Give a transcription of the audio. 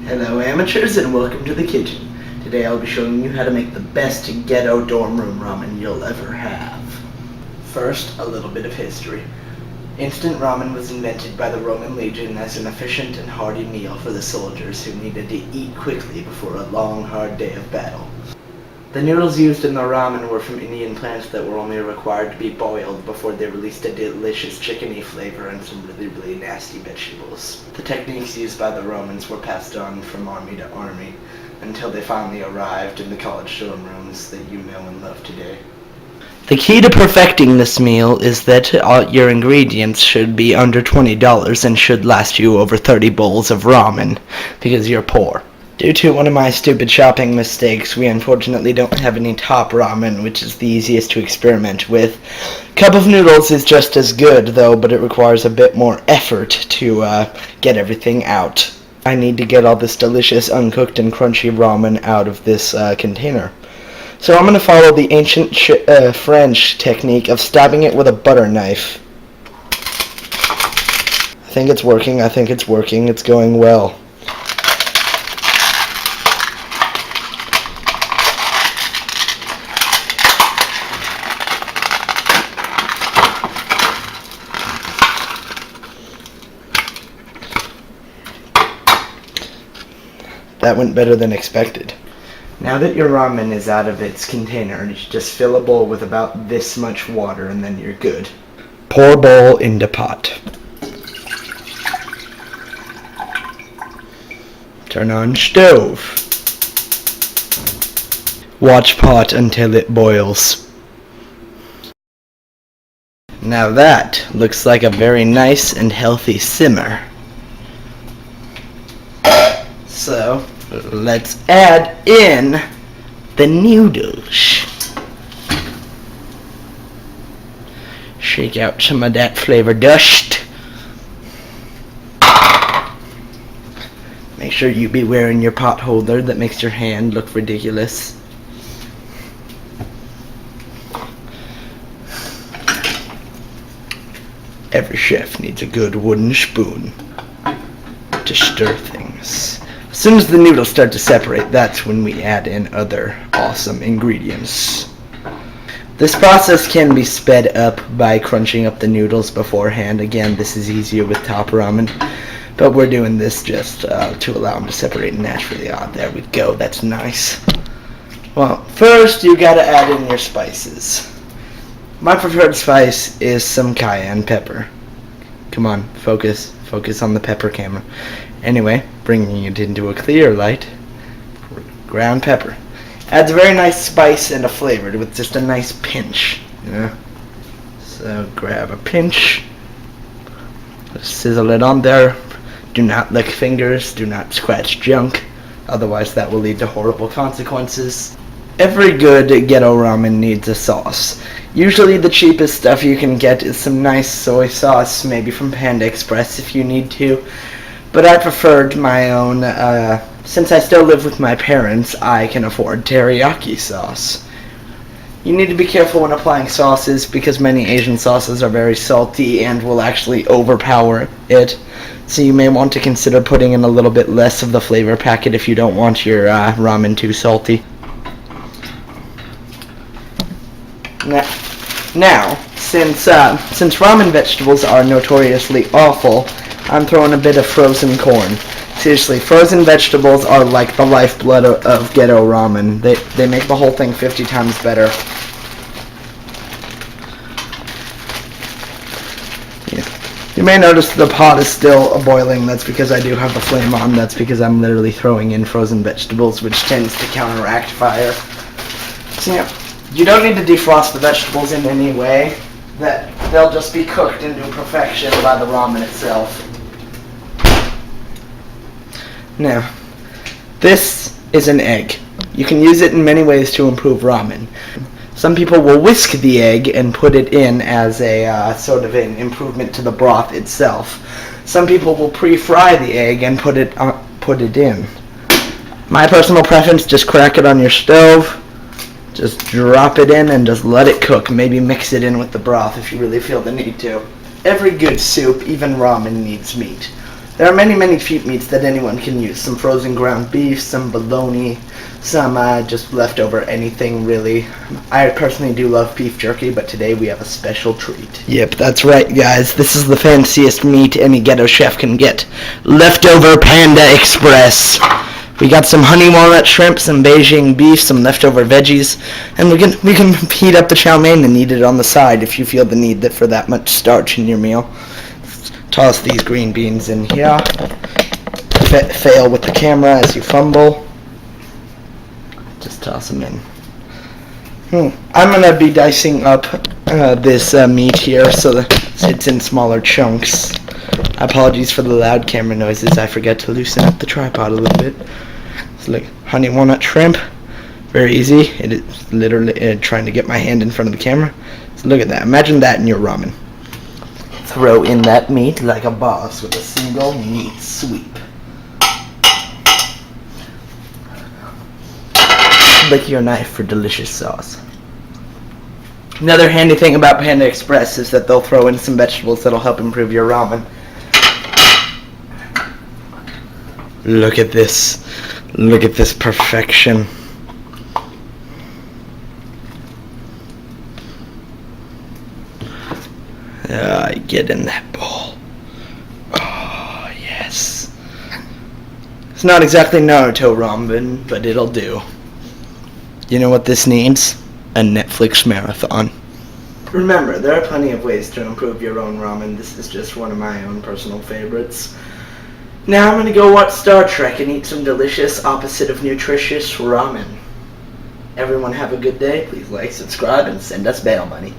Hello amateurs and welcome to the kitchen. Today I'll be showing you how to make the best ghetto dorm room ramen you'll ever have. First, a little bit of history. Instant ramen was invented by the Roman legion as an efficient and hearty meal for the soldiers who needed to eat quickly before a long, hard day of battle. The noodles used in the ramen were from Indian plants that were only required to be boiled before they released a delicious chickeny flavor and some really nasty vegetables. The techniques used by the Romans were passed on from army to army until they finally arrived in the college dorm rooms that you know and love today. The key to perfecting this meal is that your ingredients should be under $20 and should last you over 30 bowls of ramen because you're poor. Due to one of my stupid shopping mistakes, we unfortunately don't have any top ramen, which is the easiest to experiment with. Cup of noodles is just as good, though, but it requires a bit more effort to get everything out. I need to get all this delicious, uncooked and crunchy ramen out of this container. So I'm going to follow the ancient French technique of stabbing it with a butter knife. I think it's working, it's going well. That went better than expected. Now that your ramen is out of its container, you just fill a bowl with about this much water and then you're good. Pour bowl into pot. Turn on stove. Watch pot until it boils. Now that looks like a very nice and healthy simmer. So, let's add in the noodles. Shake out some of that flavor dust. Make sure you be wearing your pot holder that makes your hand look ridiculous. Every chef needs a good wooden spoon to stir things. As soon as the noodles start to separate, that's when we add in other awesome ingredients. This process can be sped up by crunching up the noodles beforehand. Again, this is easier with top ramen, but we're doing this just to allow them to separate naturally. There we go, that's nice. Well, first you gotta add in your spices. My preferred spice is some cayenne pepper. Come on, focus on the pepper camera. Anyway, bringing it into a clear light, ground pepper. Adds a very nice spice and a flavor with just a nice pinch. So grab a pinch, sizzle it on there. Do not lick fingers, do not scratch junk, otherwise that will lead to horrible consequences. Every good ghetto ramen needs a sauce. Usually the cheapest stuff you can get is some nice soy sauce, maybe from Panda Express if you need to. But I preferred my own, since I still live with my parents, I can afford teriyaki sauce. You need to be careful when applying sauces because many Asian sauces are very salty and will actually overpower it. So you may want to consider putting in a little bit less of the flavor packet if you don't want your ramen too salty. Now, since ramen vegetables are notoriously awful, I'm throwing a bit of frozen corn. Seriously, frozen vegetables are like the lifeblood of ghetto ramen. They make the whole thing 50 times better. You may notice the pot is still boiling. That's because I do have the flame on. That's because I'm literally throwing in frozen vegetables, which tends to counteract fire. So yeah, you don't need to defrost the vegetables in any way. They'll just be cooked into perfection by the ramen itself. Now, this is an egg. You can use it in many ways to improve ramen. Some people will whisk the egg and put it in as a sort of an improvement to the broth itself. Some people will pre-fry the egg and put it in. My personal preference, just crack it on your stove. Just drop it in and just let it cook. Maybe mix it in with the broth if you really feel the need to. Every good soup, even ramen, needs meat. There are many cheap meats that anyone can use. Some frozen ground beef, some bologna, some just leftover anything really. I personally do love beef jerky, but today we have a special treat. Yep, that's right, guys. This is the fanciest meat any ghetto chef can get. Leftover Panda Express. We got some honey walnut shrimp, some Beijing beef, some leftover veggies, and we can heat up the chow mein and eat it on the side if you feel the need for that much starch in your meal. Toss these green beans in here. Fail with the camera as you fumble. Just toss them in. I'm going to be dicing up this meat here so that it's in smaller chunks. Apologies for the loud camera noises. I forget to loosen up the tripod a little bit. So like honey walnut shrimp. Very easy. It is literally trying to get my hand in front of the camera. So look at that. Imagine that in your ramen. Throw in that meat like a boss with a single meat sweep. Lick your knife for delicious sauce. Another handy thing about Panda Express is that they'll throw in some vegetables that'll help improve your ramen. Look at this. Look at this perfection. Get in that bowl. Oh, yes. It's not exactly Naruto ramen, but it'll do. You know what this needs? A Netflix marathon. Remember, there are plenty of ways to improve your own ramen. This is just one of my own personal favorites. Now I'm going to go watch Star Trek and eat some delicious, opposite of nutritious ramen. Everyone have a good day. Please like, subscribe, and send us bail money.